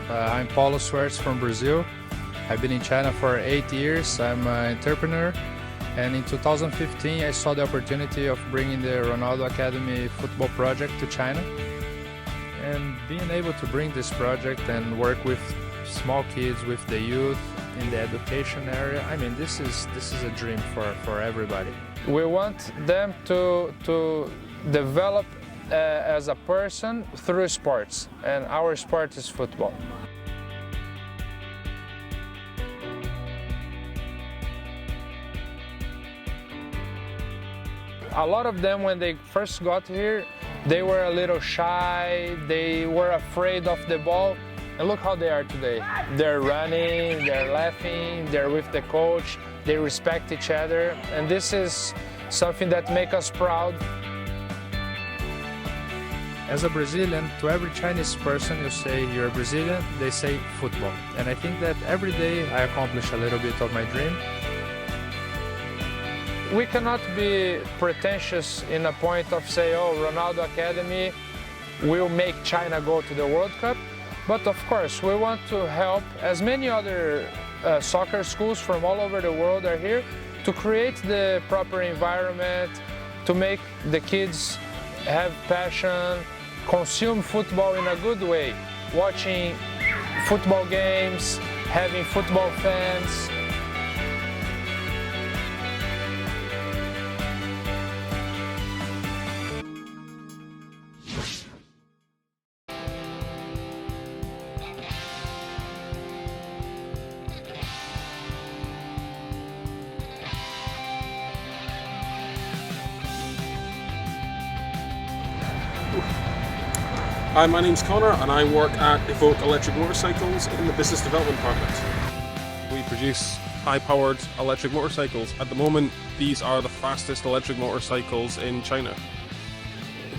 I'm Paulo Suarez from Brazil. I've been in China for 8 years. I'm an entrepreneur, and in 2015 I saw the opportunity of bringing the Ronaldo Academy football project to China. And being able to bring this project and work with small kids, with the youth in the education area, I mean, this is a dream for everybody. We want them to develop as a person through sports, and our sport is football. A lot of them, when they first got here, they were a little shy, they were afraid of the ball, and look how they are today. They're running, they're laughing, they're with the coach, they respect each other, and this is something that makes us proud. As a Brazilian, to every Chinese person you say you're Brazilian, they say football. And I think that every day I accomplish a little bit of my dream. We cannot be pretentious in a point of say, oh, Ronaldo Academy will make China go to the World Cup. But of course, we want to help as many other soccer schools from all over the world are here to create the proper environment, to make the kids have passion, consume football in a good way, watching football games, having football fans. Hi, my name's Connor and I work at Evoke Electric Motorcycles in the Business Development Department. We produce high-powered electric motorcycles. At the moment, these are the fastest electric motorcycles in China.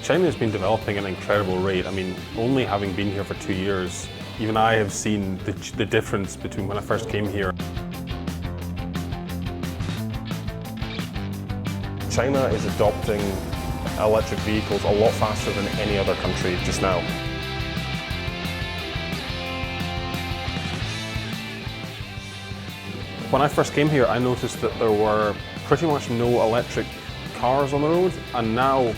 China has been developing at an incredible rate. I mean, only having been here for 2 years, even I have seen the difference between when I first came here. China is adopting electric vehicles a lot faster than any other country just now. When I first came here, I noticed that there were pretty much no electric cars on the road, and now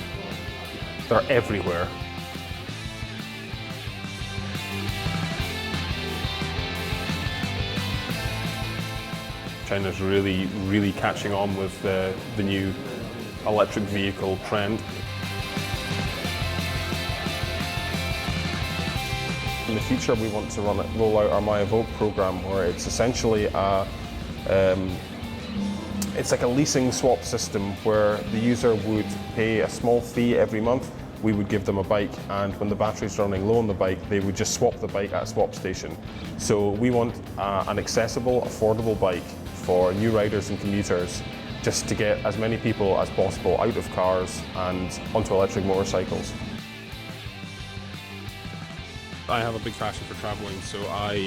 they're everywhere. China's really catching on with the new electric vehicle trend. In the future, we want to roll out our My Evoke program, where it's essentially it's like a leasing swap system where the user would pay a small fee every month. We would give them a bike, and when the battery's running low on the bike, they would just swap the bike at a swap station. So we want an accessible, affordable bike for new riders and commuters, just to get as many people as possible out of cars and onto electric motorcycles. I have a big passion for traveling, so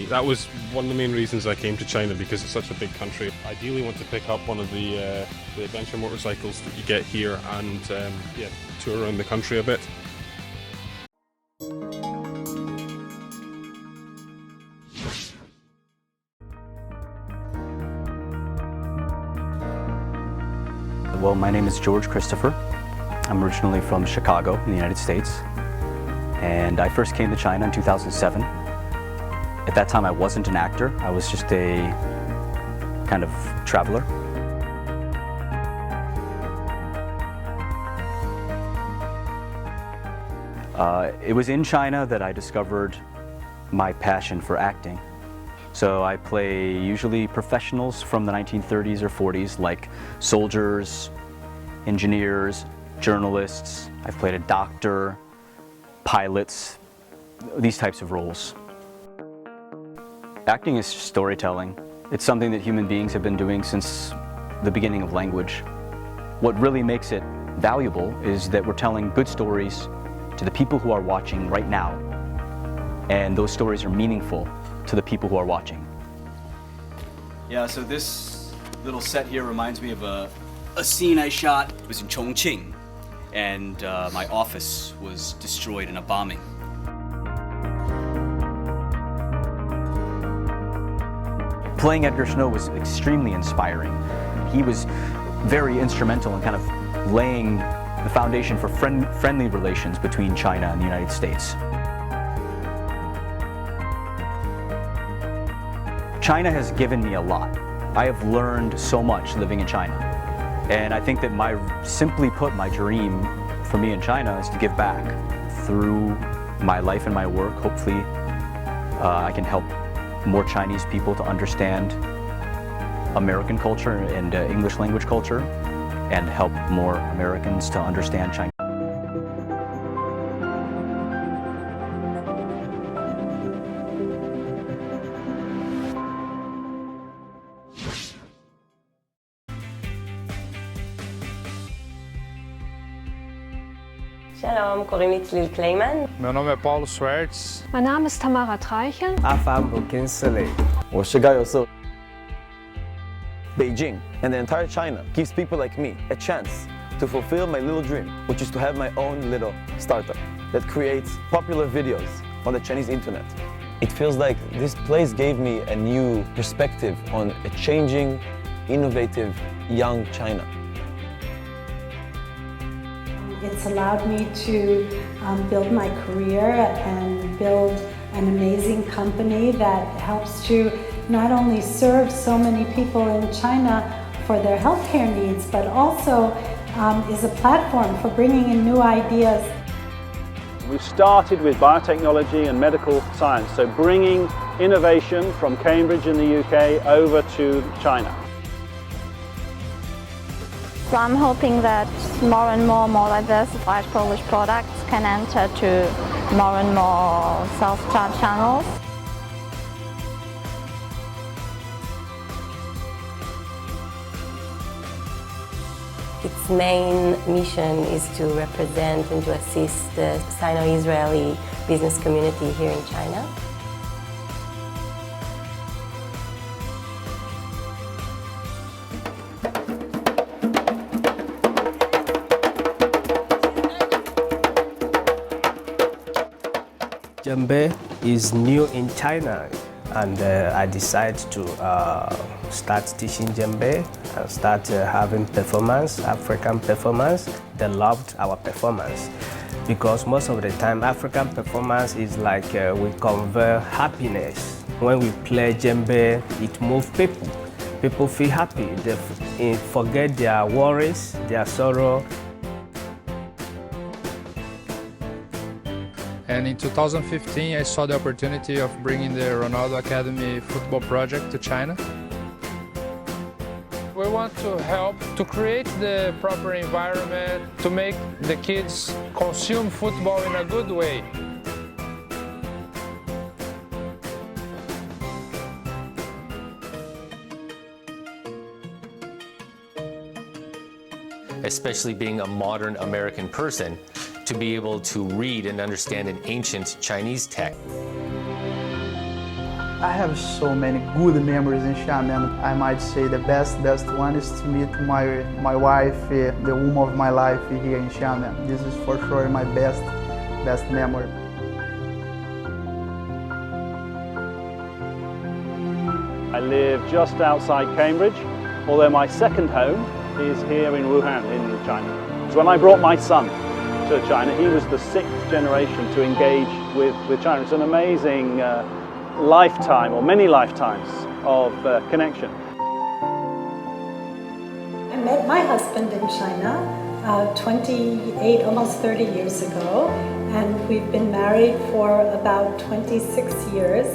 that was one of the main reasons I came to China, because it's such a big country. I ideally want to pick up one of the adventure motorcycles that you get here and yeah, tour around the country a bit. Well, my name is George Christopher. I'm originally from Chicago in the United States, and I first came to China in 2007. At that time I wasn't an actor, I was just a kind of traveler. It was in China that I discovered my passion for acting. So I play usually professionals from the 1930s or 40s, like soldiers, engineers, journalists. I've played a doctor, pilots, these types of roles. Acting is storytelling. It's something that human beings have been doing since the beginning of language. What really makes it valuable is that we're telling good stories to the people who are watching right now, and those stories are meaningful to the people who are watching. Yeah, so this little set here reminds me of a scene I shot. It was in Chongqing, and my office was destroyed in a bombing. Playing Edgar Snow was extremely inspiring. He was very instrumental in kind of laying the foundation for friendly relations between China and the United States. China has given me a lot. I have learned so much living in China. And I think that simply put, my dream for me in China is to give back. Through my life and my work, hopefully I can help more Chinese people to understand American culture and English language culture, and help more Americans to understand China. שלום, קוראים לי צליל קליימן. Meu nome é Paulo Swerts. Mein Name ist Tamara Treichel. Beijing and the entire China gives people like me a chance to fulfill my little dream, which is to have my own little startup that creates popular videos on the Chinese internet. It feels like this place gave me a new perspective on a changing, innovative, young China. It's allowed me to build my career and build an amazing company that helps to not only serve so many people in China for their healthcare needs, but also is a platform for bringing in new ideas. We started with biotechnology and medical science, so bringing innovation from Cambridge in the UK over to China. So I'm hoping that more and more diversified Polish products can enter to more and more self-chart channels. Its main mission is to represent and to assist the Sino-Israeli business community here in China. Djembe is new in China, and I decided to start teaching djembe and start having performance, African performance. They loved our performance because most of the time African performance is like we convey happiness. When we play djembe, it moves people. People feel happy. They forget their worries, their sorrow. And in 2015, I saw the opportunity of bringing the Ronaldo Academy football project to China. We want to help to create the proper environment to make the kids consume football in a good way. Especially being a modern American person, to be able to read and understand an ancient Chinese text. I have so many good memories in Xiamen. I might say the best one is to meet my wife, the woman of my life here in Xiamen. This is for sure my best memory. I live just outside Cambridge, although my second home is here in Wuhan in China. So when I brought my son to China, he was the 6th generation to engage with China. It's an amazing lifetime, or many lifetimes, of connection. I met my husband in China 28, almost 30 years ago, and we've been married for about 26 years,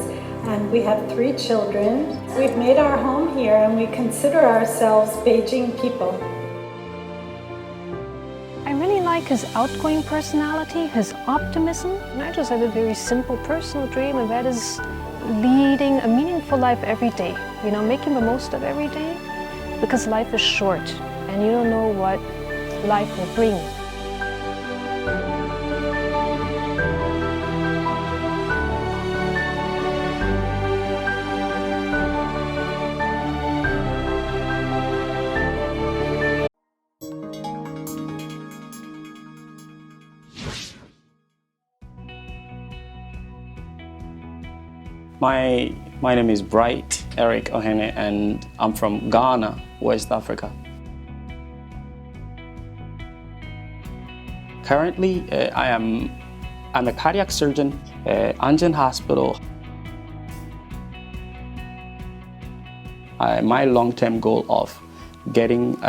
and we have 3 children. We've made our home here, and we consider ourselves Beijing people. I really like his outgoing personality, his optimism, and I just have a very simple personal dream, and that is leading a meaningful life every day. You know, making the most of every day, because life is short, and you don't know what life will bring. My name is Bright Eric Ohene, and I'm from Ghana, West Africa. Currently, I'm a cardiac surgeon at Anjan Hospital. My long-term goal of getting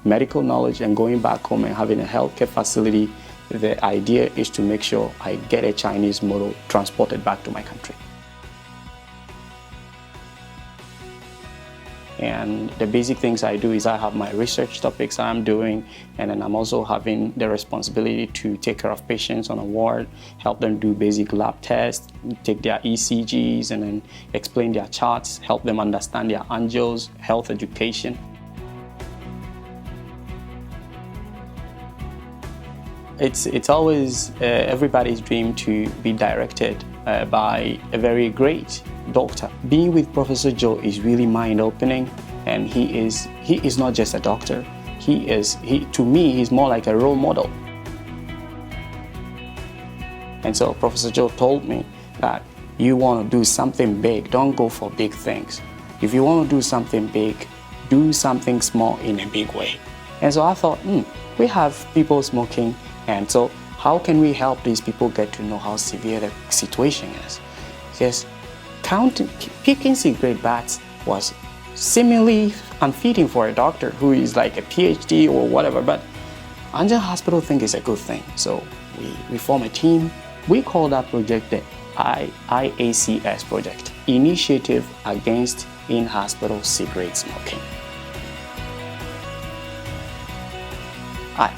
medical knowledge and going back home and having a healthcare facility, the idea is to make sure I get a Chinese model transported back to my country. And the basic things I do is I have my research topics I'm doing, and then I'm also having the responsibility to take care of patients on a ward, help them do basic lab tests, take their ECGs, and then explain their charts, help them understand their angios, health education. It's always everybody's dream to be directed by a very great doctor. Being with Professor Joe is really mind-opening, and he is not just a doctor. To me, he's more like a role model. And so Professor Joe told me that you want to do something big, don't go for big things. If you want to do something big, do something small in a big way. And so I thought, we have people smoking, and so how can we help these people get to know how severe the situation is? Because picking cigarette butts was seemingly unfitting for a doctor who is like a PhD or whatever, but Anjan Hospital think it's a good thing. So we form a team. We call that project the IACS project, Initiative Against In-Hospital Cigarette Smoking.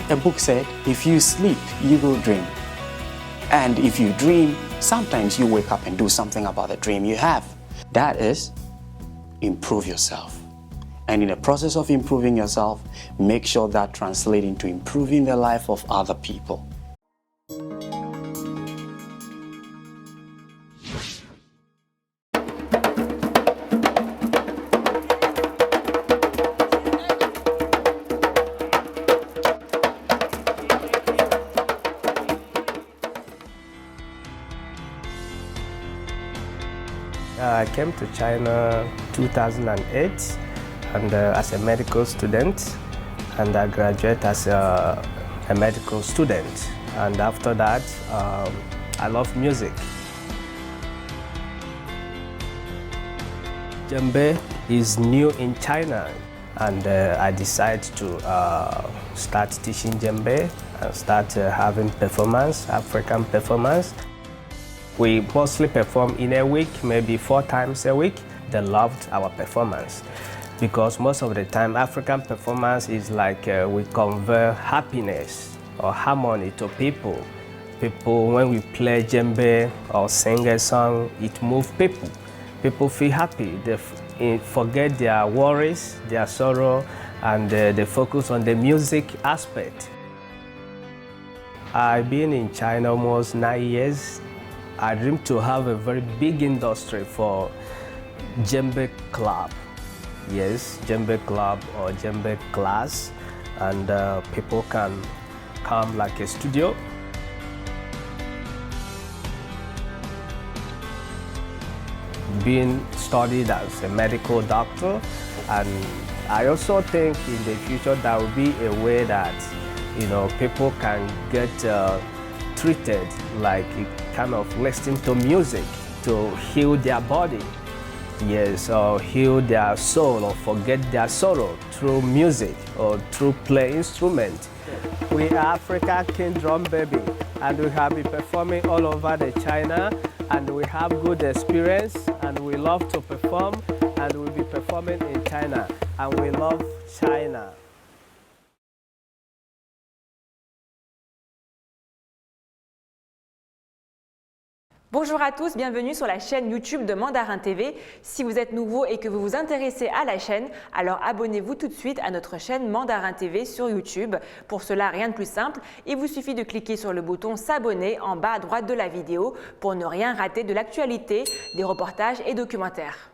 The book said, if you sleep, you will dream. And if you dream, sometimes you wake up and do something about the dream you have. That is, improve yourself. And in the process of improving yourself, make sure that translates into improving the life of other people. I came to China 2008 and as a medical student, and I graduated as a medical student. And after that, I love music. Djembe is new in China, and I decided to start teaching djembe and start having performance, African performance. We mostly perform in a week, maybe 4 times a week. They loved our performance because most of the time African performance is like we convey happiness or harmony to people. People, when we play djembe or sing a song, it moves people. People feel happy. They forget their worries, their sorrow, and they focus on the music aspect. I've been in China almost 9 years. I dream to have a very big industry for djembe club. Yes, djembe club or djembe class, and people can come like a studio. Being studied as a medical doctor, and I also think in the future there will be a way that people can get treated like kind of listening to music to heal their body, yes, or heal their soul or forget their sorrow through music or through play instrument. We are Africa King Drum Baby, and we have been performing all over the China, and we have good experience, and we love to perform, and we'll be performing in China, and we love China. Bonjour à tous, bienvenue sur la chaîne YouTube de Mandarin TV. Si vous êtes nouveau et que vous vous intéressez à la chaîne, alors abonnez-vous tout de suite à notre chaîne Mandarin TV sur YouTube. Pour cela, rien de plus simple, il vous suffit de cliquer sur le bouton s'abonner en bas à droite de la vidéo pour ne rien rater de l'actualité, des reportages et documentaires.